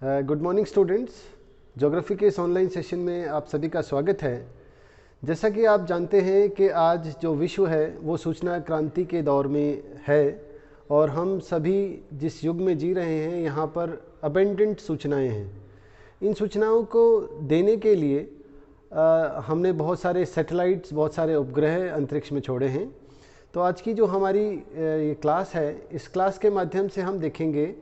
Good morning students. Geography के इस online session में आप सभी का स्वागत है। जैसा कि आप जानते हैं कि आज जो विश्व है वो सूचना क्रांति के दौर में है और हम सभी जिस युग में जी रहे हैं यहाँ पर अबेंडेंट सूचनाएं हैं। इन सूचनाओं को देने के लिए हमने बहुत सारे सैटेलाइट्स, बहुत सारे उपग्रह अंतरिक्ष में छोड़े हैं। तो आज की जो हमारी ये क्लास है, इस क्लास के माध्यम से हम देखेंगे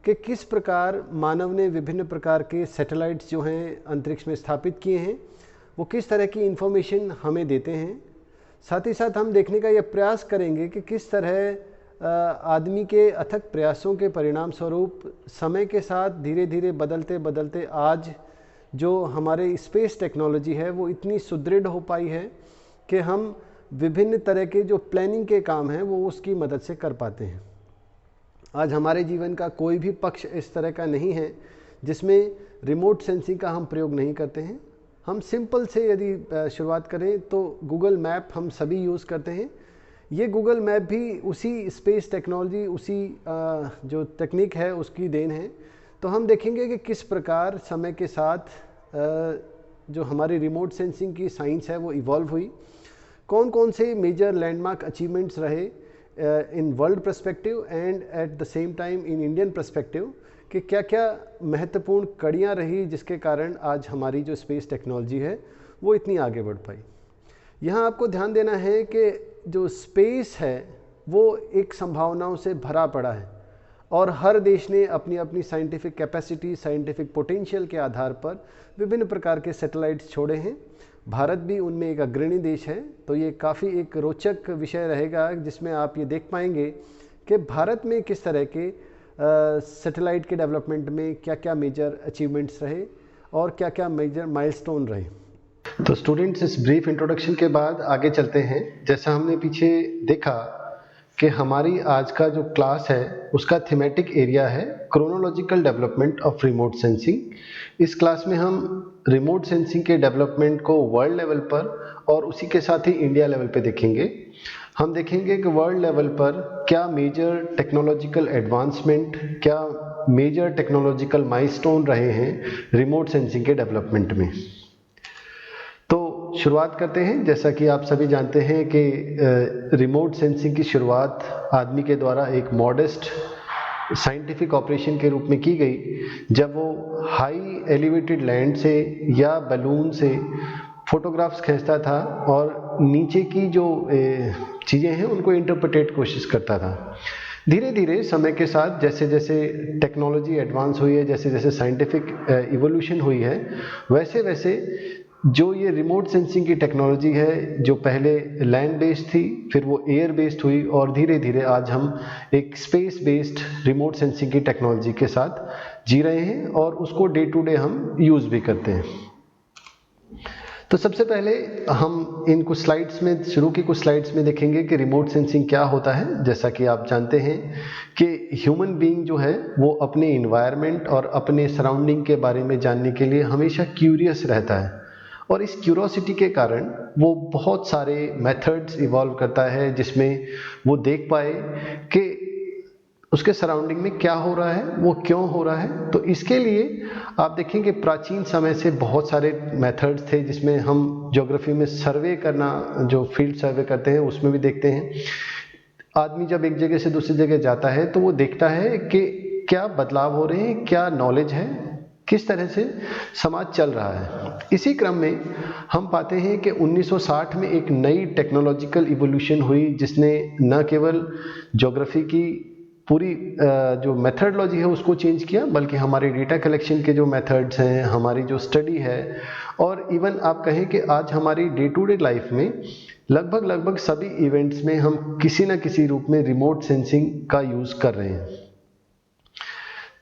कि किस प्रकार मानव ने विभिन्न प्रकार के सैटेलाइट्स जो हैं अंतरिक्ष में स्थापित किए हैं, वो किस तरह की इन्फॉर्मेशन हमें देते हैं। साथ ही साथ हम देखने का ये प्रयास करेंगे कि किस तरह आदमी के अथक प्रयासों के परिणाम स्वरूप समय के साथ धीरे धीरे बदलते बदलते आज जो हमारे स्पेस टेक्नोलॉजी है वो इतनी सुदृढ़ हो पाई है कि हम विभिन्न तरह के जो प्लानिंग के काम हैं वो उसकी मदद से कर पाते हैं। आज हमारे जीवन का कोई भी पक्ष इस तरह का नहीं है जिसमें रिमोट सेंसिंग का हम प्रयोग नहीं करते हैं। हम सिंपल से यदि शुरुआत करें तो गूगल मैप हम सभी यूज़ करते हैं। ये गूगल मैप भी उसी स्पेस टेक्नोलॉजी, उसी जो टेक्निक है उसकी देन है। तो हम देखेंगे कि किस प्रकार समय के साथ जो हमारी रिमोट सेंसिंग की साइंस है वो इवॉल्व हुई, कौन कौन से मेजर लैंडमार्क अचीवमेंट्स रहे in world perspective and at the same time in Indian perspective, कि क्या क्या महत्वपूर्ण कड़ियाँ रही जिसके कारण आज हमारी जो स्पेस टेक्नोलॉजी है वो इतनी आगे बढ़ पाई। यहाँ आपको ध्यान देना है कि जो स्पेस है वो एक संभावनाओं से भरा पड़ा है और हर देश ने अपनी अपनी साइंटिफिक कैपेसिटी, साइंटिफिक पोटेंशियल के आधार पर विभिन्न प्रकार के सैटेलाइट्स छोड़े हैं। भारत भी उनमें एक अग्रणी देश है। तो ये काफ़ी एक रोचक विषय रहेगा जिसमें आप ये देख पाएंगे कि भारत में किस तरह के सैटेलाइट के डेवलपमेंट में क्या क्या मेजर अचीवमेंट्स रहे और क्या क्या मेजर माइलस्टोन रहे। तो स्टूडेंट्स, इस ब्रीफ इंट्रोडक्शन के बाद आगे चलते हैं। जैसा हमने पीछे देखा कि हमारी आज का जो क्लास है उसका थीमेटिक एरिया है chronological development of remote sensing. इस क्लास में हम रिमोट सेंसिंग के डेवलपमेंट को वर्ल्ड लेवल पर और उसी के साथ ही इंडिया लेवल पे देखेंगे। हम देखेंगे कि वर्ल्ड लेवल पर क्या मेजर टेक्नोलॉजिकल एडवांसमेंट, क्या मेजर टेक्नोलॉजिकल माइलस्टोन रहे हैं रिमोट सेंसिंग के डेवलपमेंट में। शुरुआत करते हैं। जैसा कि आप सभी जानते हैं कि रिमोट सेंसिंग की शुरुआत आदमी के द्वारा एक मॉडेस्ट साइंटिफिक ऑपरेशन के रूप में की गई, जब वो हाई एलिवेटेड लैंड से या बैलून से फोटोग्राफ्स खींचता था और नीचे की जो चीज़ें हैं उनको इंटरप्रेटेट कोशिश करता था। धीरे धीरे समय के साथ जैसे जैसे टेक्नोलॉजी एडवांस हुई है, जैसे जैसे साइंटिफिक इवोल्यूशन हुई है, वैसे वैसे जो ये रिमोट सेंसिंग की टेक्नोलॉजी है जो पहले लैंड बेस्ड थी, फिर वो एयर बेस्ड हुई और धीरे धीरे आज हम एक स्पेस बेस्ड रिमोट सेंसिंग की टेक्नोलॉजी के साथ जी रहे हैं और उसको डे टू डे हम यूज़ भी करते हैं। तो सबसे पहले हम इन कुछ स्लाइड्स में, शुरू की कुछ स्लाइड्स में देखेंगे कि रिमोट सेंसिंग क्या होता है। जैसा कि आप जानते हैं कि ह्यूमन बीइंग जो है वो अपने इन्वायरमेंट और अपने सराउंडिंग के बारे में जानने के लिए हमेशा क्यूरियस रहता है और इस क्यूरोसिटी के कारण वो बहुत सारे मेथड्स इवॉल्व करता है जिसमें वो देख पाए कि उसके सराउंडिंग में क्या हो रहा है, वो क्यों हो रहा है। तो इसके लिए आप देखें कि प्राचीन समय से बहुत सारे मेथड्स थे जिसमें हम ज्योग्राफी में सर्वे करना, जो फील्ड सर्वे करते हैं उसमें भी देखते हैं। आदमी जब एक जगह से दूसरी जगह जाता है तो वो देखता है कि क्या बदलाव हो रहे हैं, क्या नॉलेज है, किस तरह से समाज चल रहा है। इसी क्रम में हम पाते हैं कि 1960 में एक नई टेक्नोलॉजिकल इवोल्यूशन हुई जिसने न केवल ज्योग्राफी की पूरी जो मेथडोलॉजी है उसको चेंज किया, बल्कि हमारे डेटा कलेक्शन के जो मेथड्स हैं, हमारी जो स्टडी है और इवन आप कहें कि आज हमारी डे टू डे लाइफ में लगभग सभी इवेंट्स में हम किसी न किसी रूप में रिमोट सेंसिंग का यूज़ कर रहे हैं।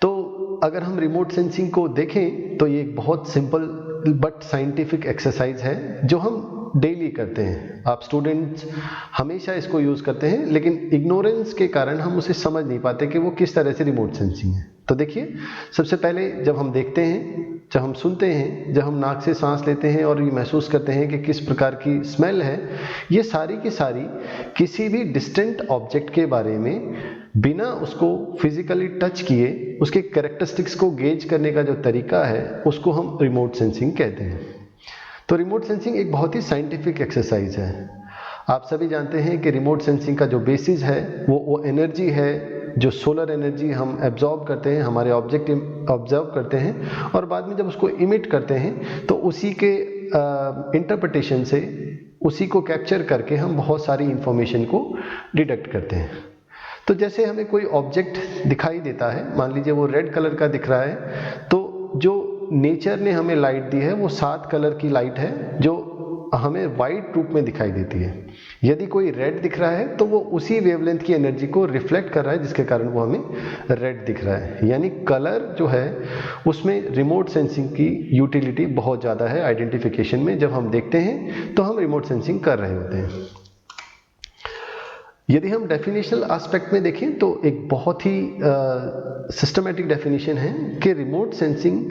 तो अगर हम रिमोट सेंसिंग को देखें तो ये एक बहुत सिंपल बट साइंटिफिक एक्सरसाइज है जो हम डेली करते हैं। आप स्टूडेंट्स हमेशा इसको यूज़ करते हैं, लेकिन इग्नोरेंस के कारण हम उसे समझ नहीं पाते कि वो किस तरह से रिमोट सेंसिंग है। तो देखिए, सबसे पहले जब हम देखते हैं, जब हम सुनते हैं, जब हम नाक से सांस लेते हैं और ये महसूस करते हैं कि किस प्रकार की स्मेल है, ये सारी की सारी किसी भी डिस्टेंट ऑब्जेक्ट के बारे में बिना उसको फिजिकली टच किए उसके कैरेक्टरिस्टिक्स को गेज करने का जो तरीका है उसको हम रिमोट सेंसिंग कहते हैं। तो रिमोट सेंसिंग एक बहुत ही साइंटिफिक एक्सरसाइज है। आप सभी जानते हैं कि रिमोट सेंसिंग का जो बेसिस है वो एनर्जी है जो सोलर एनर्जी हम एब्जॉर्ब करते हैं, हमारे ऑब्जेक्ट ऑब्जर्व करते हैं और बाद में जब उसको इमिट करते हैं तो उसी के इंटरप्रिटेशन से उसी को कैप्चर करके हम बहुत सारी इंफॉर्मेशन को डिडक्ट करते हैं। तो जैसे हमें कोई ऑब्जेक्ट दिखाई देता है, मान लीजिए वो रेड कलर का दिख रहा है, तो जो नेचर ने हमें लाइट दी है वो 7 कलर की लाइट है जो हमें वाइट रूप में दिखाई देती है। यदि कोई रेड दिख रहा है तो वो उसी वेवलेंथ की एनर्जी को रिफ्लेक्ट कर रहा है जिसके कारण वो हमें रेड दिख रहा है। यानी कलर जो है उसमें रिमोट सेंसिंग की यूटिलिटी बहुत ज़्यादा है आइडेंटिफिकेशन में। जब हम देखते हैं तो हम रिमोट सेंसिंग कर रहे होते हैं। यदि हम डेफिनेशनल एस्पेक्ट में देखें तो एक बहुत ही सिस्टमैटिक डेफिनेशन है कि remote sensing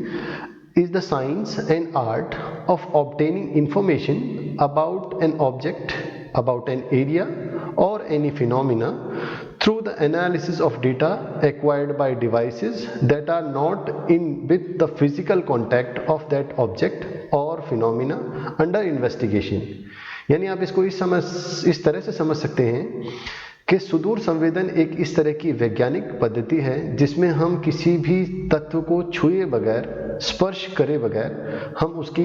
is the science and art of obtaining information about an object, about an area or any phenomena through the analysis of data acquired by devices that are not in with the physical contact of that object or phenomena under investigation। यानी आप इसको इस तरह से समझ सकते हैं कि सुदूर संवेदन एक इस तरह की वैज्ञानिक पद्धति है जिसमें हम किसी भी तत्व को छुए बगैर, स्पर्श करे बगैर हम उसकी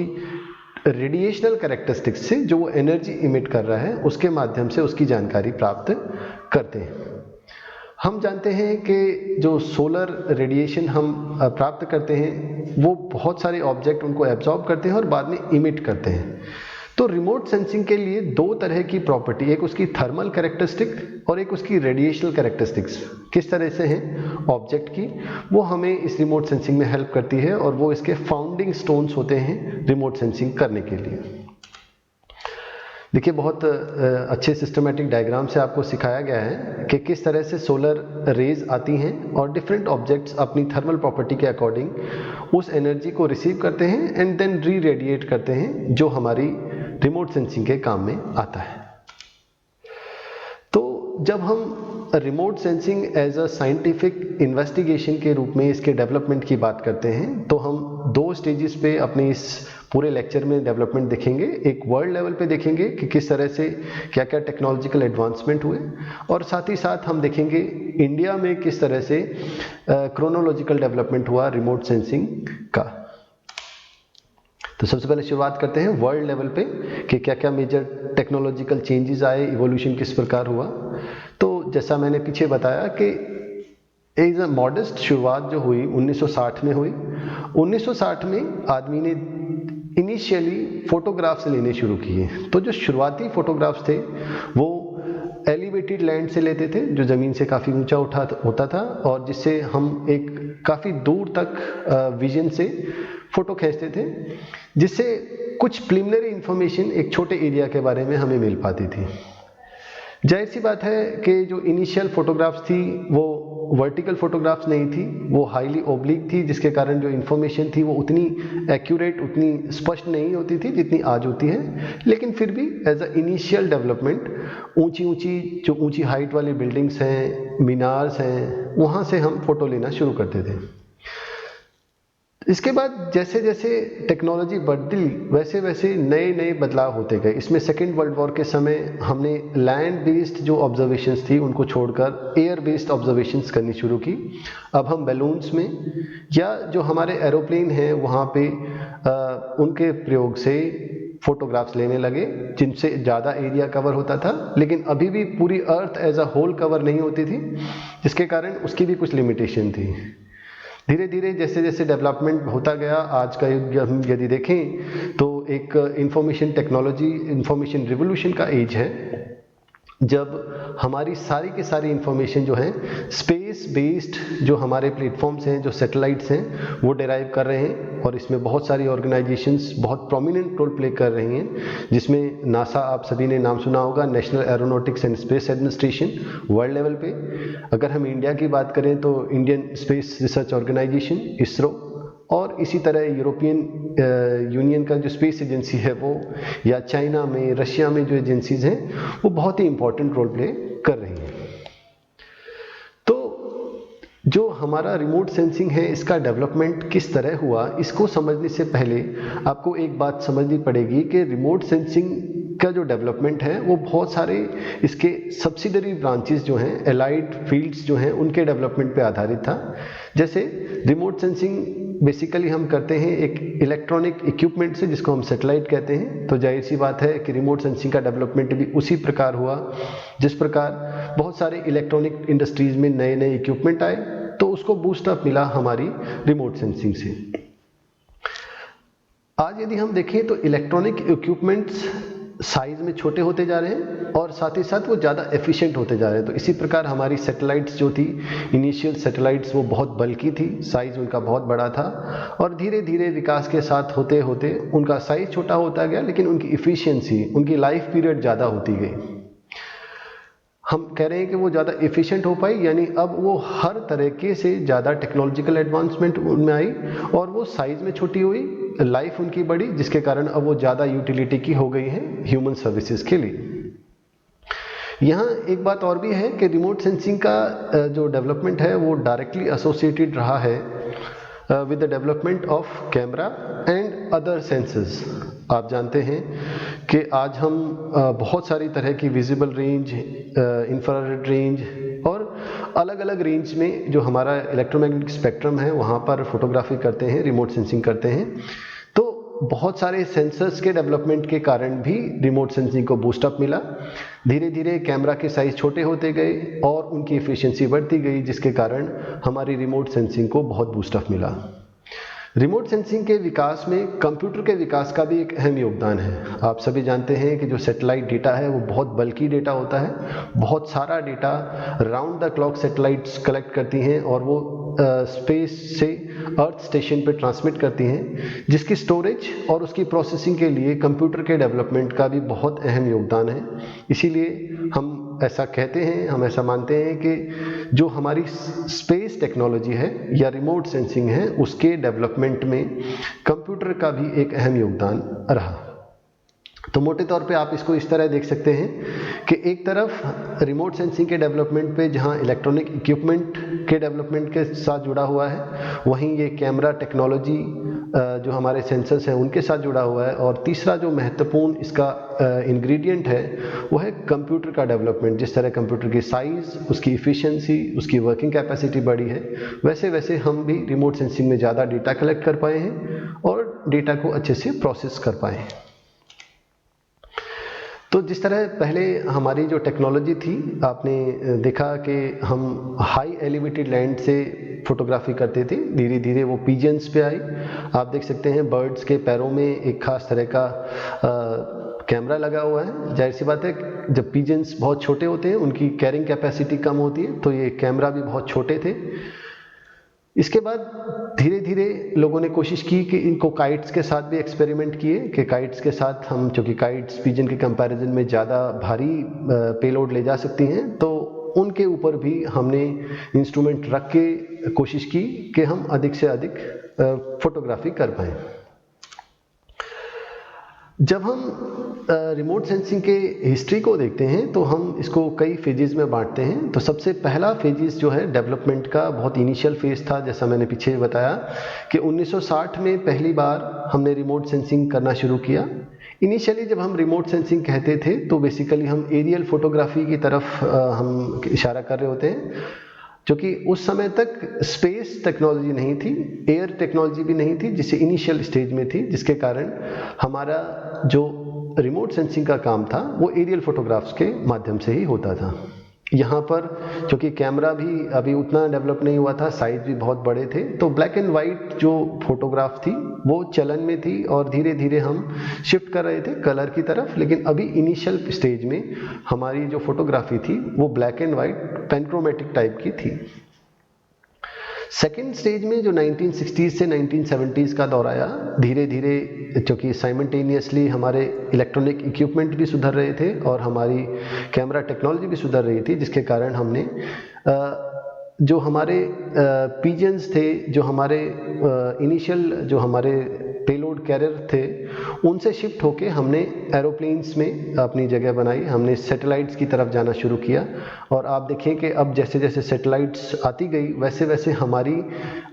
रेडिएशनल कैरेक्टरिस्टिक्स से जो वो एनर्जी इमिट कर रहा है उसके माध्यम से उसकी जानकारी प्राप्त करते हैं। हम जानते हैं कि जो सोलर रेडिएशन हम प्राप्त करते हैं वो बहुत सारे ऑब्जेक्ट उनको एब्जॉर्ब करते हैं और बाद में इमिट करते हैं। तो रिमोट सेंसिंग के लिए 2 तरह की प्रॉपर्टी, एक उसकी थर्मल कैरेक्टरिस्टिक और एक उसकी रेडिएशनल कैरेक्टरिस्टिक्स किस तरह से हैं ऑब्जेक्ट की, वो हमें इस रिमोट सेंसिंग में हेल्प करती है और वो इसके फाउंडिंग स्टोन्स होते हैं रिमोट सेंसिंग करने के लिए। देखिए बहुत अच्छे सिस्टमेटिक डायग्राम से आपको सिखाया गया है कि किस तरह से सोलर रेज आती हैं और डिफरेंट ऑब्जेक्ट्स अपनी थर्मल प्रॉपर्टी के अकॉर्डिंग उस एनर्जी को रिसीव करते हैं एंड देन री रेडिएट करते हैं जो हमारी रिमोट सेंसिंग के काम में आता है। तो जब हम remote sensing as a scientific investigation के रूप में इसके डेवलपमेंट की बात करते हैं तो हम 2 स्टेजेस पे अपने इस पूरे लेक्चर में डेवलपमेंट देखेंगे। एक वर्ल्ड लेवल पे देखेंगे कि किस तरह से क्या क्या टेक्नोलॉजिकल एडवांसमेंट हुए और साथ ही साथ हम देखेंगे इंडिया में किस तरह से क्रोनोलॉजिकल डेवलपमेंट हुआ रिमोट सेंसिंग का। तो सबसे पहले शुरुआत करते हैं वर्ल्ड लेवल पे कि क्या क्या मेजर टेक्नोलॉजिकल चेंजेस आए, इवोल्यूशन किस प्रकार हुआ। तो जैसा मैंने पीछे बताया कि एज अ मॉडेस्ट शुरुआत जो हुई 1960 में हुई। 1960 में आदमी ने इनिशियली फोटोग्राफ्स लेने शुरू किए। तो जो शुरुआती फोटोग्राफ्स थे वो एलिवेटेड लैंड से लेते थे जो ज़मीन से काफ़ी ऊंचा होता था और जिससे हम एक काफ़ी दूर तक विजन से फ़ोटो खींचते थे, जिससे कुछ प्रिलिमिनरी इंफॉर्मेशन एक छोटे एरिया के बारे में हमें मिल पाती थी। जाहिर सी बात है कि जो इनिशियल फोटोग्राफ्स थी वो वर्टिकल फोटोग्राफ्स नहीं थी, वो हाईली ओब्लिक थी, जिसके कारण जो इन्फॉर्मेशन थी वो उतनी एक्यूरेट, उतनी स्पष्ट नहीं होती थी जितनी आज होती है। लेकिन फिर भी एज अ इनिशियल डेवलपमेंट ऊंची हाइट वाली बिल्डिंग्स हैं, मीनार्स हैं, वहाँ से हम फोटो लेना शुरू करते थे। इसके बाद जैसे जैसे टेक्नोलॉजी बढ़ती वैसे वैसे नए नए बदलाव होते गए। इसमें सेकेंड वर्ल्ड वॉर के समय हमने लैंड बेस्ड जो ऑब्जर्वेशंस थी उनको छोड़कर एयर बेस्ड ऑब्जर्वेशंस करनी शुरू की। अब हम बैलून्स में या जो हमारे एरोप्लेन हैं वहाँ पे उनके प्रयोग से फोटोग्राफ्स लेने लगे जिनसे ज़्यादा एरिया कवर होता था, लेकिन अभी भी पूरी earth as a whole cover नहीं होती थी, जिसके कारण उसकी भी कुछ लिमिटेशन थी। धीरे धीरे जैसे जैसे डेवलपमेंट होता गया, आज का युग हम यदि देखें तो एक इंफॉर्मेशन टेक्नोलॉजी, इंफॉर्मेशन रिवोल्यूशन का एज है, जब हमारी सारी की सारी इंफॉर्मेशन जो है स्पेस बेस्ड जो हमारे प्लेटफॉर्म्स हैं, जो सैटेलाइट्स हैं, वो डेराइव कर रहे हैं। और इसमें बहुत सारी ऑर्गेनाइजेशंस बहुत प्रोमिनेंट रोल प्ले कर रही हैं, जिसमें नासा आप सभी ने नाम सुना होगा, National Aeronautics and Space Administration world level पे। अगर हम इंडिया की बात करें तो Indian Space Research Organisation ISRO, और इसी तरह यूरोपियन यूनियन का जो स्पेस एजेंसी है वो, या चाइना में, रशिया में जो एजेंसीज हैं वो बहुत ही इंपॉर्टेंट रोल प्ले कर रही हैं। तो जो हमारा रिमोट सेंसिंग है इसका डेवलपमेंट किस तरह हुआ, इसको समझने से पहले आपको एक बात समझनी पड़ेगी कि रिमोट सेंसिंग का जो डेवलपमेंट है वो बहुत सारे इसके सब्सिडरी ब्रांचेस जो हैं, एलाइड फील्ड्स जो हैं, उनके डेवलपमेंट पे आधारित था। जैसे रिमोट सेंसिंग बेसिकली हम करते हैं एक इलेक्ट्रॉनिक इक्विपमेंट से, जिसको हम सैटेलाइट कहते हैं। तो जाहिर सी बात है कि रिमोट सेंसिंग का डेवलपमेंट भी उसी प्रकार हुआ जिस प्रकार बहुत सारे इलेक्ट्रॉनिक इंडस्ट्रीज में नए नए इक्विपमेंट आए, तो उसको बूस्ट अप मिला हमारी रिमोट सेंसिंग से। आज यदि हम देखें तो इलेक्ट्रॉनिक इक्विपमेंट्स साइज में छोटे होते जा रहे हैं और साथ ही साथ वो ज़्यादा एफिशिएंट होते जा रहे हैं। तो इसी प्रकार हमारी सैटेलाइट्स जो थी, इनिशियल सैटेलाइट्स वो बहुत बल्की थी, साइज़ उनका बहुत बड़ा था, और धीरे धीरे विकास के साथ होते होते उनका साइज़ छोटा होता गया, लेकिन उनकी इफ़िशियंसी, उनकी लाइफ पीरियड ज़्यादा होती गई। हम कह रहे हैं कि वो ज़्यादा एफिशिएंट हो पाई, यानी अब वो हर तरीके से ज़्यादा टेक्नोलॉजिकल एडवांसमेंट उनमें आई और वो साइज़ में छोटी हुई, लाइफ उनकी बढ़ी, जिसके कारण अब वो ज़्यादा यूटिलिटी की हो गई है ह्यूमन सर्विसेज के लिए। यहाँ एक बात और भी है कि रिमोट सेंसिंग का जो डेवलपमेंट है वो डायरेक्टली एसोसिएटेड रहा है with the development of camera and other senses। आप जानते हैं कि आज हम बहुत सारी तरह की विजिबल रेंज, इंफ्रारेड रेंज और अलग अलग रेंज में जो हमारा इलेक्ट्रोमैग्नेटिक स्पेक्ट्रम है वहाँ पर फोटोग्राफी करते हैं, रिमोट सेंसिंग करते हैं। तो बहुत सारे सेंसर्स के डेवलपमेंट के कारण भी रिमोट सेंसिंग को बूस्टअप मिला। धीरे धीरे कैमरा के साइज छोटे होते गए और उनकी एफिशिएंसी बढ़ती गई, जिसके कारण हमारी रिमोट सेंसिंग को बहुत बूस्टअप मिला। रिमोट सेंसिंग के विकास में कंप्यूटर के विकास का भी एक अहम योगदान है। आप सभी जानते हैं कि जो सैटेलाइट डेटा है वो बहुत बल्की डेटा होता है, बहुत सारा data round the clock satellites collect करती हैं और वो स्पेस से अर्थ स्टेशन पे ट्रांसमिट करती हैं, जिसकी स्टोरेज और उसकी प्रोसेसिंग के लिए कंप्यूटर के डेवलपमेंट का भी बहुत अहम योगदान है। इसीलिए हम ऐसा कहते हैं, हम ऐसा मानते हैं कि जो हमारी स्पेस टेक्नोलॉजी है या रिमोट सेंसिंग है, उसके डेवलपमेंट में कंप्यूटर का भी एक अहम योगदान रहा। तो मोटे तौर पे आप इसको इस तरह देख सकते हैं कि एक तरफ रिमोट सेंसिंग के डेवलपमेंट पे जहां इलेक्ट्रॉनिक इक्विपमेंट के डेवलपमेंट के साथ जुड़ा हुआ है, वहीं ये कैमरा टेक्नोलॉजी जो हमारे सेंसर्स हैं उनके साथ जुड़ा हुआ है। और तीसरा जो महत्वपूर्ण इसका इंग्रेडिएंट है वो है कंप्यूटर का डेवलपमेंट। जिस तरह कंप्यूटर की साइज़, उसकी इफ़िशियंसी, उसकी वर्किंग कैपेसिटी बढ़ी है, वैसे वैसे हम भी रिमोट सेंसिंग में ज़्यादा डेटा कलेक्ट कर पाए हैं और डेटा को अच्छे से प्रोसेस कर पाए हैं। तो जिस तरह पहले हमारी जो टेक्नोलॉजी थी, आपने देखा कि हम हाई एलिवेटेड लैंड से फोटोग्राफी करते थे, धीरे धीरे वो पिजन्स पे आई। आप देख सकते हैं बर्ड्स के पैरों में एक खास तरह का कैमरा लगा हुआ है। जाहिर सी बात है, जब पिजन्स बहुत छोटे होते हैं उनकी कैरिंग कैपेसिटी कम होती है, तो ये कैमरा भी बहुत छोटे थे। इसके बाद धीरे धीरे लोगों ने कोशिश की कि इनको काइट्स के साथ भी एक्सपेरिमेंट किए कि काइट्स के साथ हम, चूँकि काइट्स पिजन के कंपैरिजन में ज़्यादा भारी पेलोड ले जा सकती हैं, तो उनके ऊपर भी हमने इंस्ट्रूमेंट रख के कोशिश की कि हम अधिक से अधिक फोटोग्राफी कर पाएँ। जब हम रिमोट सेंसिंग के हिस्ट्री को देखते हैं तो हम इसको कई फेजेस में बांटते हैं। तो सबसे पहला फेजेस जो है डेवलपमेंट का, बहुत इनिशियल फेज था, जैसा मैंने पीछे बताया कि 1960 में पहली बार हमने रिमोट सेंसिंग करना शुरू किया। इनिशियली जब हम रिमोट सेंसिंग कहते थे तो बेसिकली हम एरियल फोटोग्राफी की तरफ हम इशारा कर रहे होते हैं, क्योंकि उस समय तक स्पेस टेक्नोलॉजी नहीं थी, एयर टेक्नोलॉजी भी नहीं थी, जिससे इनिशियल स्टेज में थी, जिसके कारण हमारा जो रिमोट सेंसिंग का काम था वो एरियल फोटोग्राफ्स के माध्यम से ही होता था। यहाँ पर क्योंकि कैमरा भी अभी उतना डेवलप नहीं हुआ था, साइज भी बहुत बड़े थे, तो ब्लैक एंड वाइट जो फोटोग्राफ थी वो चलन में थी और धीरे धीरे हम शिफ्ट कर रहे थे कलर की तरफ। लेकिन अभी इनिशियल स्टेज में हमारी जो फोटोग्राफी थी वो ब्लैक एंड वाइट पेनक्रोमेटिक टाइप की थी। सेकेंड स्टेज में जो 1960s से 1970s का दौर आया, धीरे धीरे क्योंकि साइमल्टेनियसली हमारे इलेक्ट्रॉनिक इक्विपमेंट भी सुधर रहे थे और हमारी कैमरा टेक्नोलॉजी भी सुधर रही थी, जिसके कारण हमने जो हमारे पिजन्स थे, जो हमारे इनिशियल जो हमारे पेलोड कैरियर थे, उनसे शिफ्ट होके हमने एरोप्लेन्स में अपनी जगह बनाई, हमने सैटेलाइट्स की तरफ जाना शुरू किया। और आप देखें कि अब जैसे जैसे सैटेलाइट्स आती गई वैसे वैसे हमारी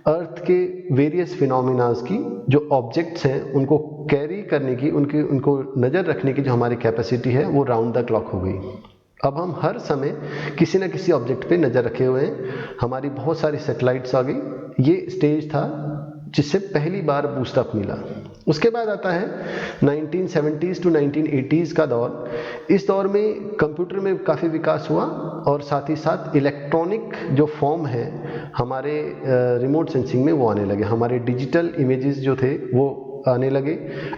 अर्थ के वेरियस फिनोमिनास की जो ऑब्जेक्ट्स हैं उनको कैरी करने की, उनको नज़र रखने की जो हमारी कैपेसिटी है वो राउंड द क्लॉक हो गई। अब हम हर समय किसी न किसी ऑब्जेक्ट पे नज़र रखे हुए हैं, हमारी बहुत सारी सैटेलाइट्स आ गई। ये स्टेज था जिससे पहली बार बूस्टअप मिला। उसके बाद आता है 1970s टू 1980s का दौर। इस दौर में कंप्यूटर में काफ़ी विकास हुआ और साथ ही साथ इलेक्ट्रॉनिक जो फॉर्म है हमारे रिमोट सेंसिंग में वो आने लगे। हमारे डिजिटल इमेजेस जो थे वो आने लगे,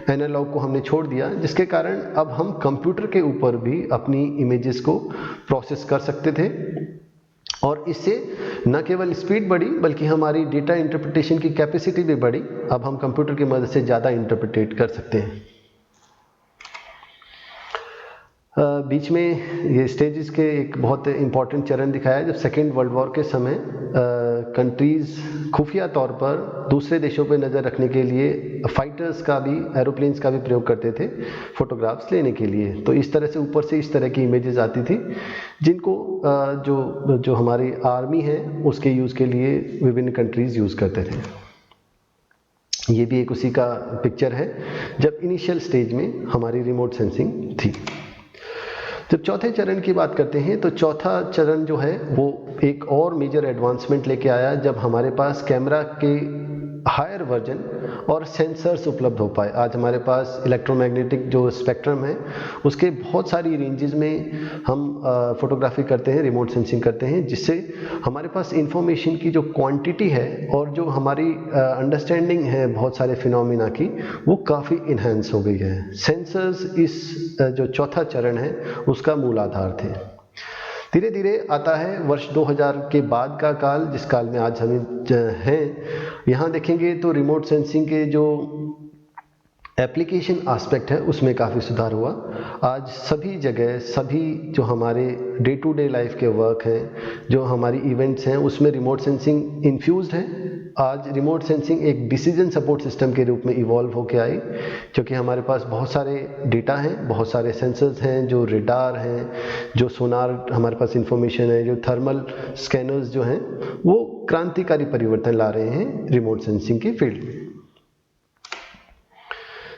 एनालॉग को हमने छोड़ दिया, जिसके कारण अब हम कंप्यूटर के ऊपर भी अपनी इमेजेस को प्रोसेस कर सकते थे। और इससे न केवल स्पीड बढ़ी बल्कि हमारी डेटा इंटरप्रिटेशन की कैपेसिटी भी बढ़ी। अब हम कंप्यूटर की मदद से ज़्यादा इंटरप्रिटेट कर सकते हैं। बीच में ये स्टेजेस के एक बहुत इम्पॉर्टेंट चरण दिखाया जब सेकेंड वर्ल्ड वॉर के समय कंट्रीज़ खुफिया तौर पर दूसरे देशों पर नज़र रखने के लिए फाइटर्स का भी, एरोप्लेन्स का भी प्रयोग करते थे फोटोग्राफ्स लेने के लिए। तो इस तरह से ऊपर से इस तरह की इमेजेस आती थी जिनको जो हमारी आर्मी है उसके यूज़ के लिए विभिन्न कंट्रीज़ यूज़ करते थे। ये भी एक उसी का पिक्चर है जब इनिशियल स्टेज में हमारी रिमोट सेंसिंग थी। जब चौथे चरण की बात करते हैं तो चौथा चरण जो है वो एक और मेजर एडवांसमेंट लेके आया जब हमारे पास कैमरा के हायर वर्जन और सेंसर्स उपलब्ध हो पाए। आज हमारे पास इलेक्ट्रोमैग्नेटिक जो स्पेक्ट्रम है उसके बहुत सारी रेंजेस में हम फोटोग्राफी करते हैं, रिमोट सेंसिंग करते हैं, जिससे हमारे पास इंफॉर्मेशन की जो क्वांटिटी है और जो हमारी अंडरस्टैंडिंग है बहुत सारे फिनोमिना की वो काफ़ी इन्हेंस हो गई है। सेंसर्स इस जो चौथा चरण है उसका मूल आधार थे। धीरे धीरे आता है वर्ष 2000 के बाद का काल, जिस काल में आज हम हैं। यहाँ देखेंगे तो रिमोट सेंसिंग के जो एप्लीकेशन एस्पेक्ट है उसमें काफ़ी सुधार हुआ। आज सभी जगह सभी जो हमारे डे टू डे लाइफ के वर्क हैं, जो हमारी इवेंट्स हैं, उसमें रिमोट सेंसिंग इन्फ्यूज्ड है। आज रिमोट सेंसिंग एक डिसीजन सपोर्ट सिस्टम के रूप में इवॉल्व होकर आई, क्योंकि हमारे पास बहुत सारे डेटा हैं, बहुत सारे सेंसर्स हैं, जो रेडार हैं, जो सोनार हमारे पास इंफॉर्मेशन है, जो थर्मल स्कैनर्स जो हैं, वो क्रांतिकारी परिवर्तन ला रहे हैं रिमोट सेंसिंग की फील्ड में।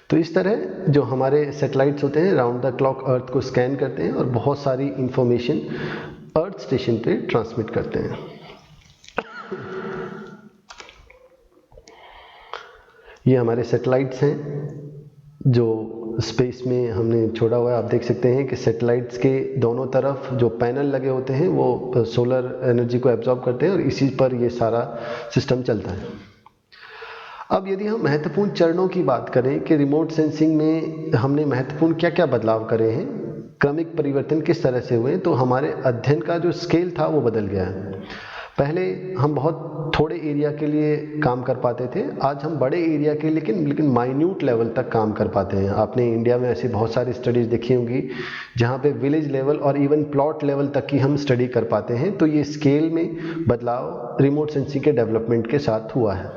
तो इस तरह जो हमारे सैटेलाइट्स होते हैं राउंड द क्लॉक अर्थ को स्कैन करते हैं और बहुत सारी इंफॉर्मेशन अर्थ स्टेशन पे ट्रांसमिट करते हैं। ये हमारे सैटेलाइट्स हैं जो स्पेस में हमने छोड़ा हुआ है। आप देख सकते हैं कि सैटेलाइट्स के दोनों तरफ जो पैनल लगे होते हैं वो सोलर एनर्जी को एब्जॉर्ब करते हैं और इसी पर ये सारा सिस्टम चलता है। अब यदि हम महत्वपूर्ण चरणों की बात करें कि रिमोट सेंसिंग में हमने महत्वपूर्ण क्या क्या बदलाव करे हैं, क्रमिक परिवर्तन किस तरह से हुए, तो हमारे अध्ययन का जो स्केल था वो बदल गया है। पहले हम बहुत थोड़े एरिया के लिए काम कर पाते थे, आज हम बड़े एरिया के लेकिन माइन्यूट लेवल तक काम कर पाते हैं। आपने इंडिया में ऐसी बहुत सारी स्टडीज़ देखी होंगी जहाँ पे विलेज लेवल और इवन प्लॉट लेवल तक की हम स्टडी कर पाते हैं। तो ये स्केल में बदलाव रिमोट सेंसिंग के डेवलपमेंट के साथ हुआ है।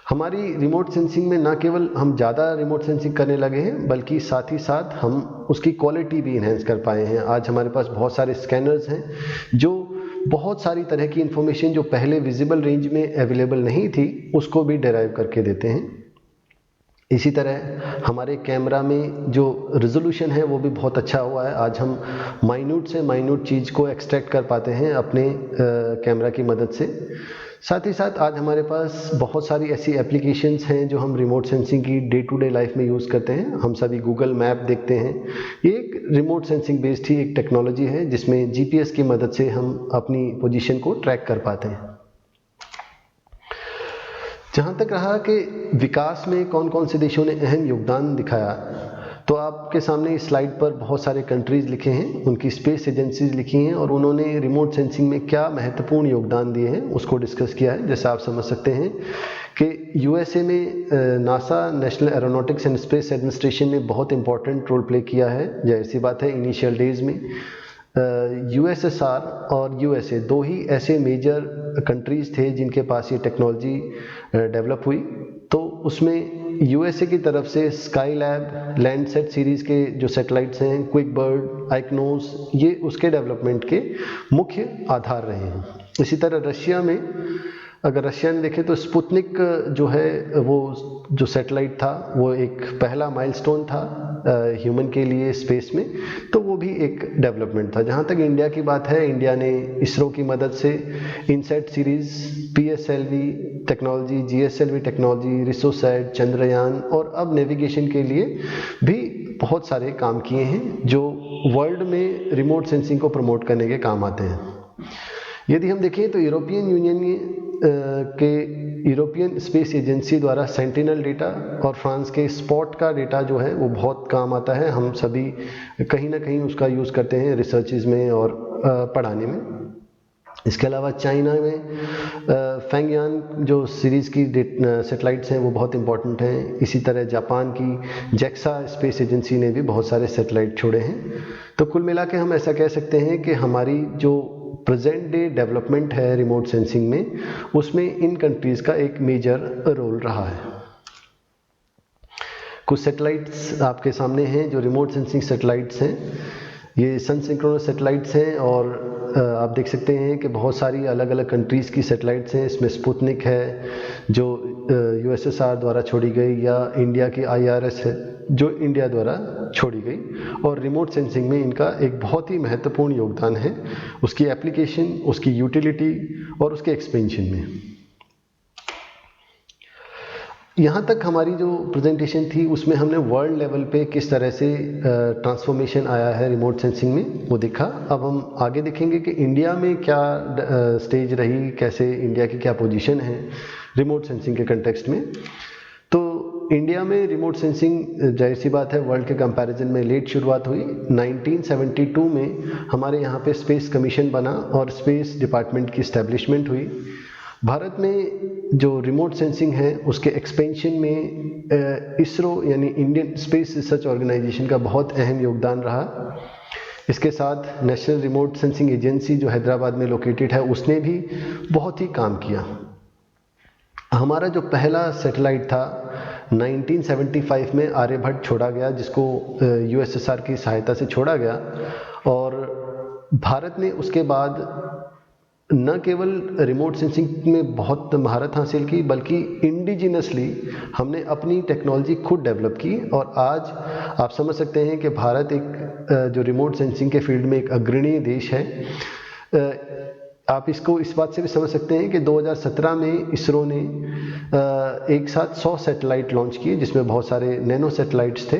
हमारी रिमोट सेंसिंग में ना केवल हम ज़्यादा रिमोट सेंसिंग करने लगे हैं बल्कि साथ ही साथ हम उसकी क्वालिटी भी इन्हेंस कर पाए हैं। आज हमारे पास बहुत सारे स्कैनर्स हैं जो बहुत सारी तरह की इंफॉर्मेशन जो पहले विजिबल रेंज में अवेलेबल नहीं थी उसको भी डेराइव करके देते हैं। इसी तरह हमारे कैमरा में जो रिजोल्यूशन है वो भी बहुत अच्छा हुआ है। आज हम माइन्यूट से माइन्यूट चीज़ को एक्सट्रैक्ट कर पाते हैं अपने कैमरा की मदद से। साथ ही साथ आज हमारे पास बहुत सारी ऐसी एप्लीकेशंस हैं जो हम रिमोट सेंसिंग की डे टू डे लाइफ में यूज़ करते हैं। हम सभी गूगल मैप देखते हैं, ये एक रिमोट सेंसिंग बेस्ड ही एक टेक्नोलॉजी है जिसमें जीपीएस की मदद से हम अपनी पोजीशन को ट्रैक कर पाते हैं। जहाँ तक रहा कि विकास में कौन कौन से देशों ने अहम योगदान दिखाया, तो आपके सामने इस स्लाइड पर बहुत सारे कंट्रीज़ लिखे हैं, उनकी स्पेस एजेंसीज लिखी हैं और उन्होंने रिमोट सेंसिंग में क्या महत्वपूर्ण योगदान दिए हैं उसको डिस्कस किया है। जैसा आप समझ सकते हैं कि यूएसए में NASA national Aeronautics and Space administration ने बहुत इंपॉर्टेंट रोल प्ले किया है। जाहिर सी बात है इनिशियल डेज में यूएसएसआर और यूएसए दो ही ऐसे मेजर कंट्रीज़ थे जिनके पास ये टेक्नोलॉजी डेवलप हुई। तो उसमें यूएसए की तरफ से स्काई लैब, लैंडसेट सीरीज़ के जो सैटेलाइट्स हैं, क्विक बर्ड, आइकनोस, ये उसके डेवलपमेंट के मुख्य आधार रहे हैं। इसी तरह रशिया में, अगर रशिया में देखें तो स्पुतनिक जो है वो जो सैटेलाइट था वो एक पहला माइलस्टोन था ह्यूमन के लिए स्पेस में, तो वो भी एक डेवलपमेंट था। जहाँ तक इंडिया की बात है, इंडिया ने इसरो की मदद से INSAT series, PSLV technology, GSLV technology, Resourcesat, Chandrayaan और अब नेविगेशन के लिए भी बहुत सारे काम किए हैं जो वर्ल्ड में रिमोट सेंसिंग को प्रमोट करने के काम आते हैं। यदि हम देखें तो यूरोपियन यूनियन के यूरोपियन स्पेस एजेंसी द्वारा सेंटिनल डेटा और फ्रांस के स्पॉट का डेटा जो है वो बहुत काम आता है। हम सभी कहीं ना कहीं उसका यूज़ करते हैं रिसर्चेज में और पढ़ाने में। इसके अलावा चाइना में फैंगयान जो सीरीज़ की सैटेलाइट्स हैं वो बहुत इंपॉर्टेंट हैं। इसी तरह जापान की जेक्सा स्पेस एजेंसी ने भी बहुत सारे सैटेलाइट छोड़े हैं। तो कुल मिला के हम ऐसा कह सकते हैं कि हमारी जो प्रेजेंट डे डेवलपमेंट है रिमोट सेंसिंग में, उसमें इन कंट्रीज़ का एक मेजर रोल रहा है। कुछ सैटेलाइट्स आपके सामने हैं जो रिमोट सेंसिंग सैटेलाइट्स हैं। ये सन सिंक्रोनस सैटेलाइट्स हैं और आप देख सकते हैं कि बहुत सारी अलग अलग कंट्रीज़ की सैटेलाइट्स हैं। इसमें स्पुतनिक है जो यूएसएसआर द्वारा छोड़ी गई, या इंडिया की आईआरएस है जो इंडिया द्वारा छोड़ी गई। और रिमोट सेंसिंग में इनका एक बहुत ही महत्वपूर्ण योगदान है, उसकी एप्लीकेशन, उसकी यूटिलिटी और उसके एक्सपेंशन में। यहाँ तक हमारी जो प्रेजेंटेशन थी उसमें हमने वर्ल्ड लेवल पे किस तरह से ट्रांसफॉर्मेशन आया है रिमोट सेंसिंग में वो देखा। अब हम आगे देखेंगे कि इंडिया में क्या स्टेज रही, कैसे इंडिया की क्या पोजीशन है रिमोट सेंसिंग के कंटेक्स्ट में। तो इंडिया में रिमोट सेंसिंग जाहिर सी बात है वर्ल्ड के कंपैरिजन में लेट शुरुआत हुई। 1972 में हमारे यहाँ पे स्पेस कमीशन बना और स्पेस डिपार्टमेंट की इस्टेब्लिशमेंट हुई। भारत में जो रिमोट सेंसिंग है उसके एक्सपेंशन में इसरो यानी इंडियन स्पेस रिसर्च ऑर्गेनाइजेशन का बहुत अहम योगदान रहा। इसके साथ नेशनल रिमोट सेंसिंग एजेंसी जो हैदराबाद में लोकेटेड है उसने भी बहुत ही काम किया। हमारा जो पहला सैटेलाइट था 1975 में आर्यभट्ट छोड़ा गया, जिसको यूएसएसआर की सहायता से छोड़ा गया। और भारत ने उसके बाद न केवल रिमोट सेंसिंग में बहुत महारत हासिल की, बल्कि इंडिजिनसली हमने अपनी टेक्नोलॉजी खुद डेवलप की। और आज आप समझ सकते हैं कि भारत एक जो रिमोट सेंसिंग के फील्ड में एक अग्रणी देश है। आप इसको इस बात से भी समझ सकते हैं कि 2017 में इसरो ने एक साथ 100 सैटेलाइट लॉन्च किए, जिसमें बहुत सारे नैनो सैटेलाइट्स थे।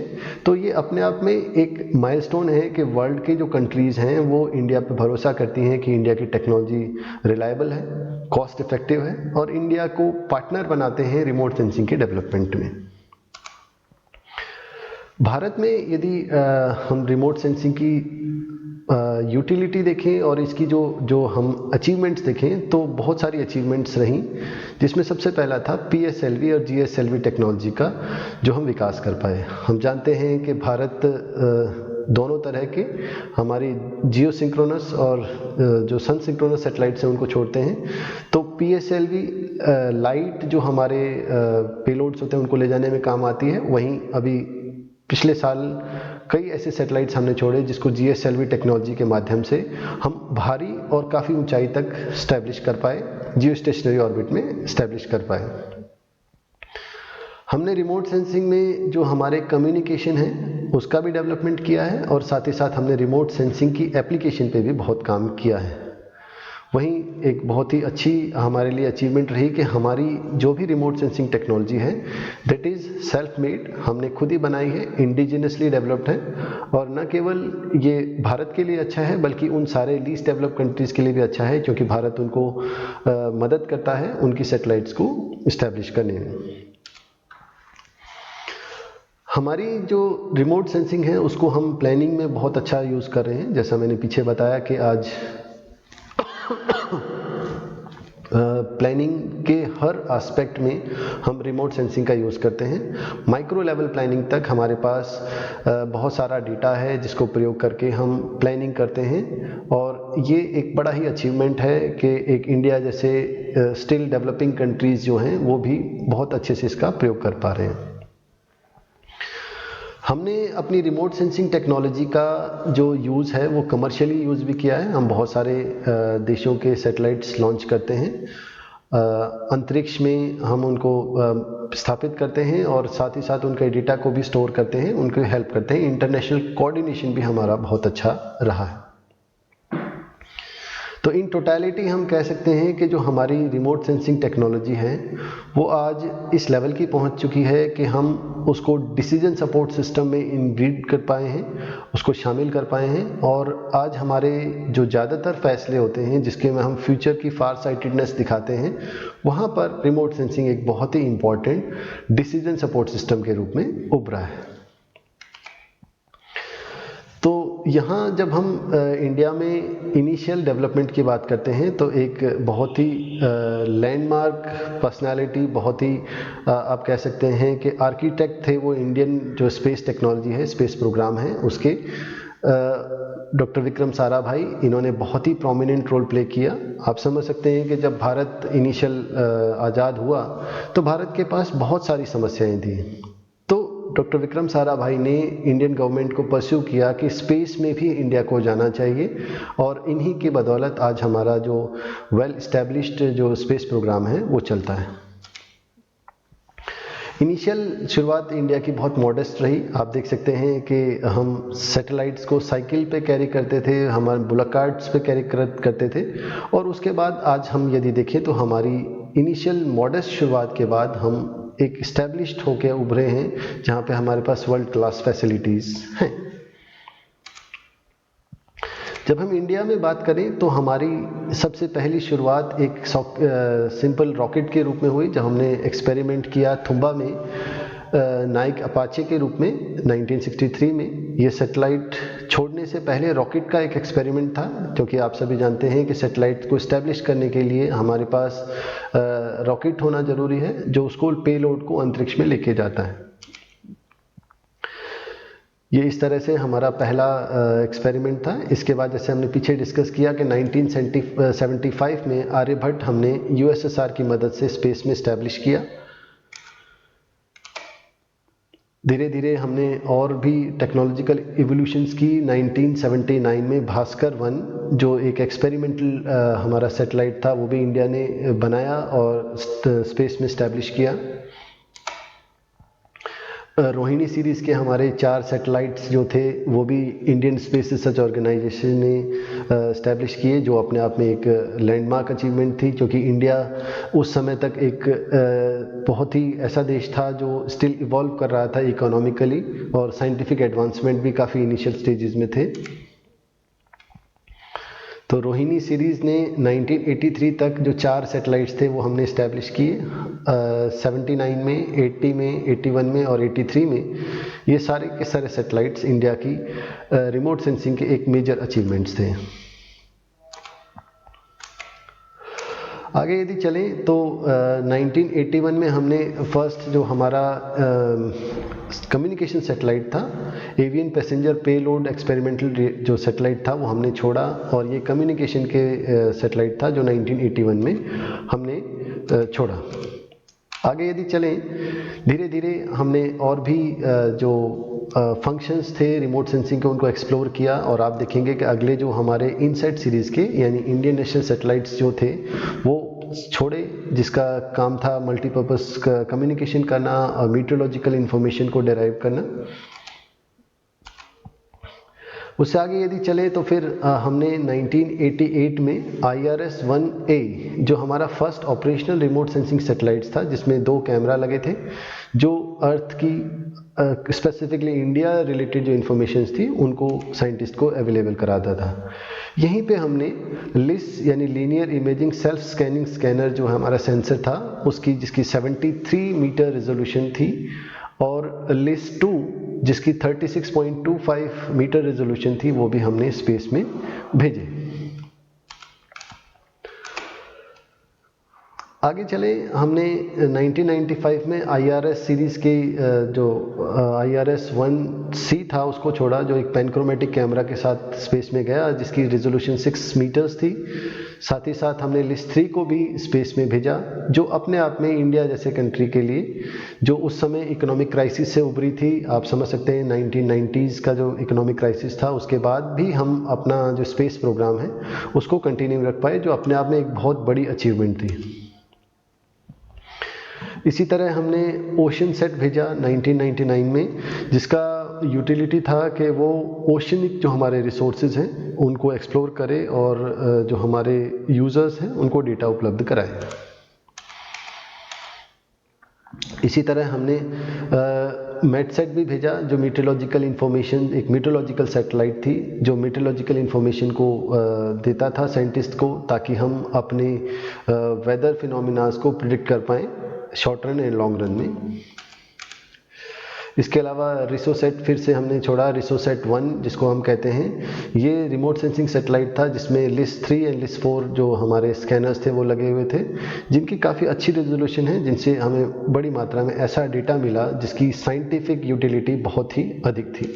तो ये अपने आप में एक माइलस्टोन है कि वर्ल्ड के जो कंट्रीज़ हैं वो इंडिया पे भरोसा करती हैं कि इंडिया की टेक्नोलॉजी रिलायबल है, कॉस्ट इफेक्टिव है और इंडिया को पार्टनर बनाते हैं रिमोट सेंसिंग के डेवलपमेंट में। भारत में यदि हम रिमोट सेंसिंग की यूटिलिटी देखें और इसकी जो हम अचीवमेंट्स देखें तो बहुत सारी अचीवमेंट्स रहीं, जिसमें सबसे पहला था पीएसएलवी और जीएसएलवी टेक्नोलॉजी का जो हम विकास कर पाए। हम जानते हैं कि भारत दोनों तरह के हमारी जियो सिंक्रोनस और जो सन सिंक्रोनस सैटेलाइट्स हैं उनको छोड़ते हैं। तो पीएसएलवी लाइट जो हमारे पेलोड्स होते हैं उनको ले जाने में काम आती है। वहीं अभी पिछले साल कई ऐसे सैटेलाइट्स हमने छोड़े जिसको जीएसएलवी टेक्नोलॉजी के माध्यम से हम भारी और काफ़ी ऊंचाई तक स्टैब्लिश कर पाए, जियो स्टेशनरी ऑर्बिट में स्टैब्लिश कर पाए। हमने रिमोट सेंसिंग में जो हमारे कम्युनिकेशन है उसका भी डेवलपमेंट किया है और साथ ही साथ हमने रिमोट सेंसिंग की एप्लीकेशन पे भी बहुत काम किया है। वहीं एक बहुत ही अच्छी हमारे लिए अचीवमेंट रही कि हमारी जो भी रिमोट सेंसिंग टेक्नोलॉजी है दैट इज़ सेल्फ मेड, हमने खुद ही बनाई है, इंडिजिनसली डेवलप्ड है। और न केवल ये भारत के लिए अच्छा है बल्कि उन सारे लीस्ट डेवलप्ड कंट्रीज़ के लिए भी अच्छा है, क्योंकि भारत उनको मदद करता है उनकी सैटेलाइट्स को इस्टेब्लिश करने में। हमारी जो रिमोट सेंसिंग है उसको हम प्लानिंग में बहुत अच्छा यूज़ कर रहे हैं। जैसा मैंने पीछे बताया कि आज प्लानिंग के हर एस्पेक्ट में हम रिमोट सेंसिंग का यूज़ करते हैं। माइक्रो लेवल प्लानिंग तक हमारे पास बहुत सारा डेटा है जिसको प्रयोग करके हम प्लानिंग करते हैं, और ये एक बड़ा ही अचीवमेंट है कि एक इंडिया जैसे स्टिल डेवलपिंग कंट्रीज़ जो हैं वो भी बहुत अच्छे से इसका प्रयोग कर पा रहे हैं। हमने अपनी रिमोट सेंसिंग टेक्नोलॉजी का जो यूज़ है वो कमर्शियली यूज़ भी किया है। हम बहुत सारे देशों के सैटेलाइट्स लॉन्च करते हैं, अंतरिक्ष में हम उनको स्थापित करते हैं और साथ ही साथ उनके डेटा को भी स्टोर करते हैं, उनको हेल्प करते हैं। इंटरनेशनल कोऑर्डिनेशन भी हमारा बहुत अच्छा रहा है। तो इन टोटलिटी हम कह सकते हैं कि जो हमारी रिमोट सेंसिंग टेक्नोलॉजी है वो आज इस लेवल की पहुंच चुकी है कि हम उसको डिसीजन सपोर्ट सिस्टम में इनब्रीड कर पाए हैं, उसको शामिल कर पाए हैं, और आज हमारे जो ज़्यादातर फैसले होते हैं जिसके में हम फ्यूचर की फार साइटेडनेस दिखाते हैं, वहाँ पर रिमोट सेंसिंग एक बहुत ही इम्पॉर्टेंट डिसीजन सपोर्ट सिस्टम के रूप में उभरा है। तो यहाँ जब हम इंडिया में इनिशियल डेवलपमेंट की बात करते हैं तो एक बहुत ही लैंडमार्क पर्सनालिटी, बहुत ही आप कह सकते हैं कि आर्किटेक्ट थे वो इंडियन जो स्पेस टेक्नोलॉजी है, स्पेस प्रोग्राम है उसके, डॉक्टर विक्रम साराभाई। इन्होंने बहुत ही प्रोमिनेंट रोल प्ले किया। आप समझ सकते हैं कि जब भारत इनिशियल आज़ाद हुआ तो भारत के पास बहुत सारी समस्याएं थी, तो डॉक्टर विक्रम साराभाई ने इंडियन गवर्नमेंट को परस्यू किया कि स्पेस में भी इंडिया को जाना चाहिए, और इन्हीं की बदौलत आज हमारा जो वेल इस्टेब्लिश्ड जो स्पेस प्रोग्राम है वो चलता है। इनिशियल शुरुआत इंडिया की बहुत मॉडेस्ट रही। आप देख सकते हैं कि हम सैटेलाइट्स को साइकिल पे कैरी करते थे, हमारे बुलक कार्ट्स पे कैरी करते थे, और उसके बाद आज हम यदि देखें तो हमारी इनिशियल मॉडेस्ट शुरुआत के बाद हम एक इस्टेब्लिश्ड होकर उभरे हैं जहाँ पे हमारे पास वर्ल्ड क्लास फैसिलिटीज़ हैं। जब हम इंडिया में बात करें तो हमारी सबसे पहली शुरुआत एक सिंपल रॉकेट के रूप में हुई, जब हमने एक्सपेरिमेंट किया थुम्बा में नाइक अपाचे के रूप में 1963 में। ये सैटेलाइट छोड़ने से पहले रॉकेट का एक एक्सपेरिमेंट था, क्योंकि आप सभी जानते हैं कि सैटेलाइट को इस्टेब्लिश करने के लिए हमारे पास रॉकेट होना ज़रूरी है जो उसको पेलोड को अंतरिक्ष में लेके जाता है। ये इस तरह से हमारा पहला एक्सपेरिमेंट था। इसके बाद जैसे हमने पीछे डिस्कस किया कि 1975 में आर्यभट्ट हमने यूएसएसआर की मदद से स्पेस में इस्टेब्लिश किया। धीरे धीरे हमने और भी टेक्नोलॉजिकल इवोल्यूशंस की। 1979 में भास्कर 1 जो एक एक्सपेरिमेंटल हमारा सैटेलाइट था वो भी इंडिया ने बनाया और स्पेस में इस्टेब्लिश किया। रोहिणी सीरीज़ के हमारे 4 सैटेलाइट्स जो थे वो भी इंडियन स्पेस रिसर्च ऑर्गेनाइजेशन ने इस्टेब्लिश किए, जो अपने आप में एक लैंडमार्क अचीवमेंट थी, क्योंकि इंडिया उस समय तक एक बहुत ही ऐसा देश था जो स्टिल इवॉल्व कर रहा था इकोनॉमिकली, और साइंटिफिक एडवांसमेंट भी काफ़ी इनिशियल स्टेजेस में थे। तो रोहिणी सीरीज़ ने 1983 तक जो 4 सैटेलाइट्स थे वो हमने इस्टेब्लिश किए। 79 में, 80 में, 81 में और 83 में ये सारे के सारे सैटेलाइट्स इंडिया की रिमोट सेंसिंग के एक मेजर अचीवमेंट्स थे। आगे यदि चलें तो 1981 में हमने फर्स्ट जो हमारा कम्युनिकेशन सैटेलाइट था, एवियन पैसेंजर पेलोड एक्सपेरिमेंटल जो सैटेलाइट था वो हमने छोड़ा, और ये कम्युनिकेशन के सैटेलाइट था जो 1981 में हमने छोड़ा। आगे यदि चलें, धीरे धीरे हमने और भी जो फंक्शंस थे रिमोट सेंसिंग के उनको एक्सप्लोर किया, और आप देखेंगे कि अगले जो हमारे इनसैट सीरीज़ के यानी इंडियन नेशनल सैटेलाइट्स जो थे वो छोड़े, जिसका काम था मल्टीपर्पज़ कम्युनिकेशन करना और मीटरोलॉजिकल इंफॉर्मेशन को डेराइव करना। उससे आगे यदि चले तो फिर हमने 1988 में IRS-1A जो हमारा first operational remote sensing satellites था, जिसमें 2 कैमरा लगे थे, जो अर्थ की स्पेसिफिकली इंडिया रिलेटेड जो इन्फॉर्मेशन थी उनको साइंटिस्ट को अवेलेबल कराता था। यहीं पे हमने लिस यानी linear imaging self scanning scanner जो हमारा सेंसर था उसकी, जिसकी 73 मीटर रेजोल्यूशन थी, और लिस 2 जिसकी 36.25 मीटर रेजोल्यूशन थी, वो भी हमने स्पेस में भेजे। आगे चले, हमने 1995 में IRS सीरीज़ के जो IRS 1C था उसको छोड़ा, जो एक पैनक्रोमेटिक कैमरा के साथ स्पेस में गया जिसकी रिजोल्यूशन 6 मीटर्स थी। साथ ही साथ हमने लिस्ट 3 को भी स्पेस में भेजा, जो अपने आप में इंडिया जैसे कंट्री के लिए, जो उस समय इकोनॉमिक क्राइसिस से उभरी थी, आप समझ सकते हैं 1990s का जो इकोनॉमिक क्राइसिस था, उसके बाद भी हम अपना जो स्पेस प्रोग्राम है उसको कंटिन्यू रख पाए, जो अपने आप में एक बहुत बड़ी अचीवमेंट थी। इसी तरह हमने ओशन सेट भेजा 1999 में, जिसका यूटिलिटी था कि वो ओशनिक जो हमारे रिसोर्सेज हैं उनको एक्सप्लोर करे और जो हमारे यूज़र्स हैं उनको डेटा उपलब्ध कराए। इसी तरह हमने मेटसेट भी भेजा, जो मीटरोलॉजिकल इंफॉर्मेशन, एक मीटरोलॉजिकल सैटेलाइट थी जो मीटरोलॉजिकल इंफॉर्मेशन को देता था साइंटिस्ट को, ताकि हम अपने वेदर फिनोमिनास को प्रिडिक्ट कर पाएँ short run and long run में। इसके अलावा रिसोसेट फिर से हमने छोड़ा, रिसोसेट 1 जिसको हम कहते हैं। ये रिमोट सेंसिंग सैटेलाइट था जिसमें लिस्ट 3 एंड लिस्ट 4 जो हमारे स्कैनर्स थे वो लगे हुए थे, जिनकी काफ़ी अच्छी रेजोल्यूशन है, जिनसे हमें बड़ी मात्रा में ऐसा डेटा मिला जिसकी साइंटिफिक यूटिलिटी बहुत ही अधिक थी।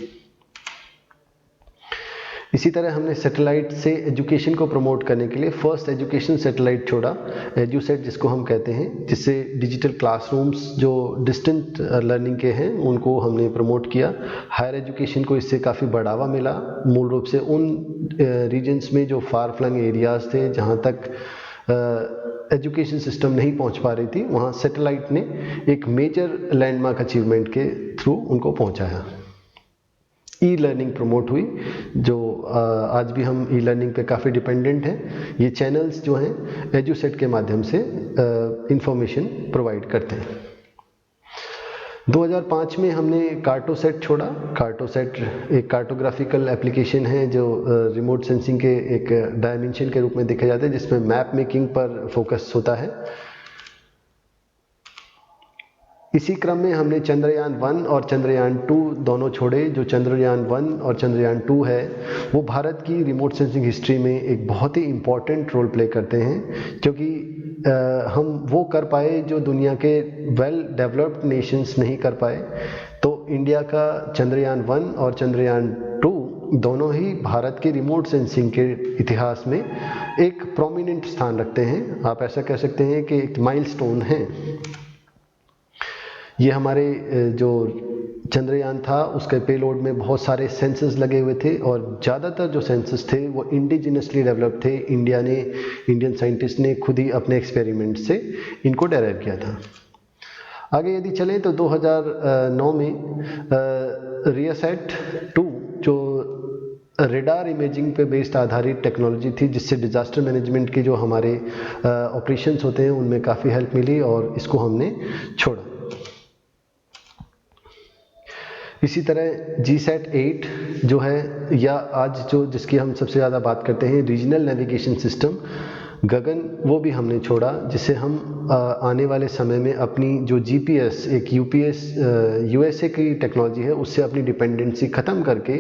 इसी तरह हमने सैटेलाइट से एजुकेशन को प्रमोट करने के लिए फर्स्ट एजुकेशन सैटेलाइट छोड़ा, एजुसेट जिसको हम कहते हैं, जिससे डिजिटल क्लासरूम्स जो डिस्टेंट लर्निंग के हैं उनको हमने प्रमोट किया। हायर एजुकेशन को इससे काफ़ी बढ़ावा मिला, मूल रूप से उन रीजन्स में जो फार फ्लंग एरियाज़ थे जहाँ तक एजुकेशन सिस्टम नहीं पहुँच पा रही थी, वहाँ सैटेलाइट ने एक मेजर लैंडमार्क अचीवमेंट के थ्रू उनको पहुँचाया। ई लर्निंग प्रमोट हुई, जो आज भी हम ई लर्निंग पे काफ़ी डिपेंडेंट हैं। ये चैनल्स जो हैं एजुसेट के माध्यम से इंफॉर्मेशन प्रोवाइड करते हैं। 2005 में हमने कार्टोसेट छोड़ा। कार्टोसेट एक कार्टोग्राफिकल एप्लीकेशन है जो रिमोट सेंसिंग के एक डायमेंशन के रूप में देखा जाता है, जिसमें मैप मेकिंग पर फोकस होता है। इसी क्रम में हमने चंद्रयान 1 और चंद्रयान 2 दोनों छोड़े। जो चंद्रयान 1 और चंद्रयान 2 है वो भारत की रिमोट सेंसिंग हिस्ट्री में एक बहुत ही इम्पॉर्टेंट रोल प्ले करते हैं, क्योंकि हम वो कर पाए जो दुनिया के वेल डेवलप्ड नेशंस नहीं कर पाए। तो इंडिया का चंद्रयान 1 और चंद्रयान 2 दोनों ही भारत के रिमोट सेंसिंग के इतिहास में एक प्रोमिनेंट स्थान रखते हैं। आप ऐसा कह सकते हैं कि एक माइलस्टोन है। ये हमारे जो चंद्रयान था उसके पेलोड में बहुत सारे सेंसर्स लगे हुए थे, और ज़्यादातर जो सेंसर्स थे वो इंडिजिनसली डेवलप थे। इंडियन साइंटिस्ट ने खुद ही अपने एक्सपेरिमेंट से इनको डेराइव किया था। आगे यदि चलें तो 2009 में रियासेट 2 जो रेडार इमेजिंग पे बेस्ड आधारित टेक्नोलॉजी थी, जिससे डिज़ास्टर मैनेजमेंट के जो हमारे ऑपरेशंस होते हैं उनमें काफ़ी हेल्प मिली, और इसको हमने छोड़ा। इसी तरह GSAT 8 जो है, या आज जो जिसकी हम सबसे ज़्यादा बात करते हैं रीजनल नेविगेशन सिस्टम गगन, वो भी हमने छोड़ा, जिससे हम आने वाले समय में अपनी जो GPS एक UPS USA की टेक्नोलॉजी है उससे अपनी डिपेंडेंसी ख़त्म करके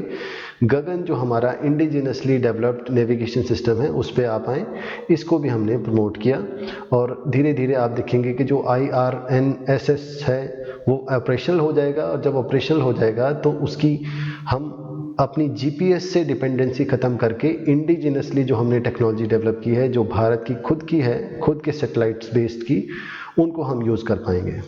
गगन जो हमारा इंडिजिनसली डेवलप्ड नेविगेशन सिस्टम है उस पे आ पाएँ, इसको भी हमने प्रमोट किया। और धीरे धीरे आप देखेंगे कि जो IRNSS है वो ऑपरेशनल हो जाएगा, और जब ऑपरेशनल हो जाएगा तो उसकी हम अपनी GPS से डिपेंडेंसी ख़त्म करके इंडिजिनसली जो हमने टेक्नोलॉजी डेवलप की है, जो भारत की खुद की है, खुद के सैटेलाइट्स बेस्ड की, उनको हम यूज़ कर पाएंगे।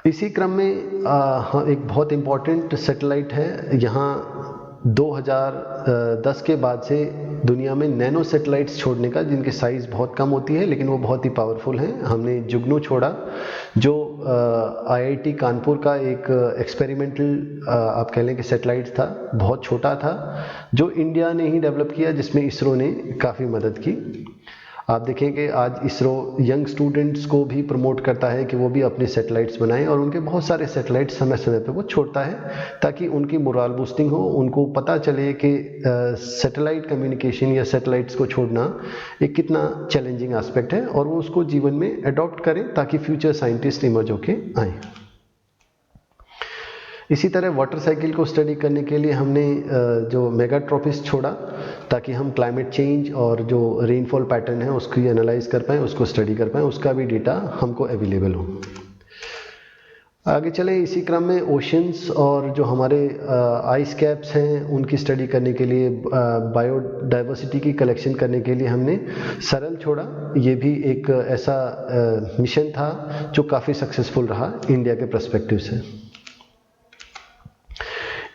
इसी क्रम में हाँ, एक बहुत इम्पॉर्टेंट सैटेलाइट है। यहाँ 2010 के बाद से दुनिया में नैनो सैटेलाइट्स छोड़ने का, जिनकी साइज़ बहुत कम होती है लेकिन वो बहुत ही पावरफुल हैं। हमने जुगनू छोड़ा, जो IIT कानपुर का एक एक्सपेरिमेंटल आप कह लें कि सैटेलाइट था, बहुत छोटा था, जो इंडिया ने ही डेवलप किया, जिसमें इसरो ने काफ़ी मदद की। आप देखें कि आज इसरो यंग स्टूडेंट्स को भी प्रमोट करता है कि वो भी अपने सैटेलाइट्स बनाएं, और उनके बहुत सारे सैटेलाइट्स समय समय पे वो छोड़ता है ताकि उनकी मोरल बूस्टिंग हो, उनको पता चले कि सैटेलाइट कम्युनिकेशन या सैटेलाइट्स को छोड़ना एक कितना चैलेंजिंग एस्पेक्ट है, और वो उसको जीवन में अडॉप्ट करें ताकि फ्यूचर साइंटिस्ट इमर्ज होके आएँ। इसी तरह वाटर साइकिल को स्टडी करने के लिए हमने जो मेगाट्रॉपिस छोड़ा ताकि हम क्लाइमेट चेंज और जो रेनफॉल पैटर्न है उसकी एनालाइज कर पाएँ, उसको स्टडी कर पाएँ, उसका भी डेटा हमको अवेलेबल हो। आगे चले इसी क्रम में ओशंस और जो हमारे आइस कैप्स हैं उनकी स्टडी करने के लिए बायोडाइवर्सिटी की कलेक्शन करने के लिए हमने सरल छोड़ा। ये भी एक ऐसा मिशन था जो काफ़ी सक्सेसफुल रहा इंडिया के पर्सपेक्टिव से।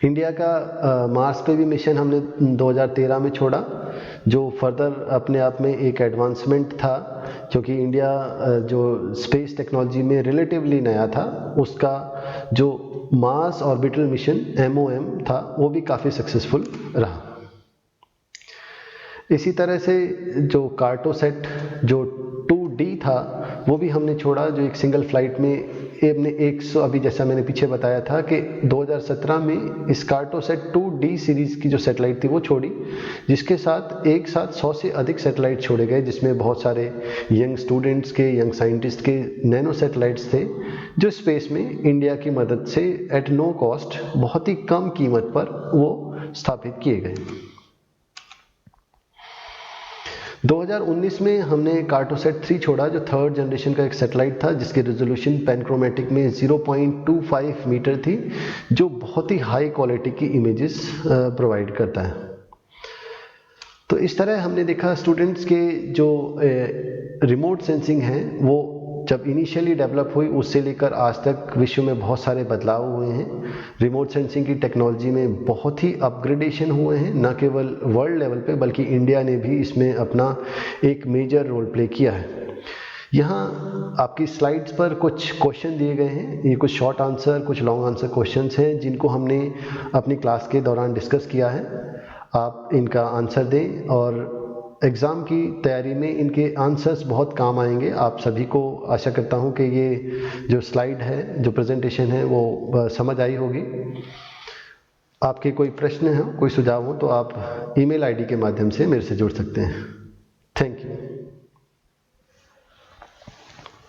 इंडिया का मार्स पे भी मिशन हमने 2013 में छोड़ा, जो फर्दर अपने आप में एक एडवांसमेंट था, क्योंकि इंडिया जो स्पेस टेक्नोलॉजी में रिलेटिवली नया था, उसका जो मार्स ऑर्बिटल मिशन MOM था वो भी काफ़ी सक्सेसफुल रहा। इसी तरह से जो कार्टोसेट जो 2D था वो भी हमने छोड़ा, जो एक सिंगल फ्लाइट में हमने 100 अभी जैसा मैंने पीछे बताया था कि 2017 में इस कार्टोसेट 2D सीरीज़ की जो सैटेलाइट थी वो छोड़ी, जिसके साथ एक साथ 100 से अधिक सैटेलाइट छोड़े गए, जिसमें बहुत सारे यंग स्टूडेंट्स के, यंग साइंटिस्ट के नैनो सैटेलाइट्स थे जो स्पेस में इंडिया की मदद से एट नो कॉस्ट, बहुत ही कम कीमत पर वो स्थापित किए गए। 2019 में हमने कार्टोसेट 3 छोड़ा, जो थर्ड जनरेशन का एक सैटेलाइट था जिसकी रेजोल्यूशन पैनक्रोमेटिक में 0.25 मीटर थी, जो बहुत ही हाई क्वालिटी की इमेजेस प्रोवाइड करता है। तो इस तरह हमने देखा स्टूडेंट्स के जो रिमोट सेंसिंग है वो जब इनिशियली डेवलप हुई उससे लेकर आज तक विश्व में बहुत सारे बदलाव हुए हैं। रिमोट सेंसिंग की टेक्नोलॉजी में बहुत ही अपग्रेडेशन हुए हैं, न केवल वर्ल्ड लेवल पे बल्कि इंडिया ने भी इसमें अपना एक मेजर रोल प्ले किया है। यहाँ आपकी स्लाइड्स पर कुछ क्वेश्चन दिए गए हैं, ये कुछ शॉर्ट आंसर, कुछ लॉन्ग आंसर क्वेश्चंस हैं जिनको हमने अपनी क्लास के दौरान डिस्कस किया है। आप इनका आंसर दें और एग्ज़ाम की तैयारी में इनके आंसर्स बहुत काम आएंगे। आप सभी को आशा करता हूँ कि ये जो स्लाइड है, जो प्रेजेंटेशन है वो समझ आई होगी। आपके कोई प्रश्न हो, कोई सुझाव हो तो आप ईमेल आईडी के माध्यम से मेरे से जुड़ सकते हैं।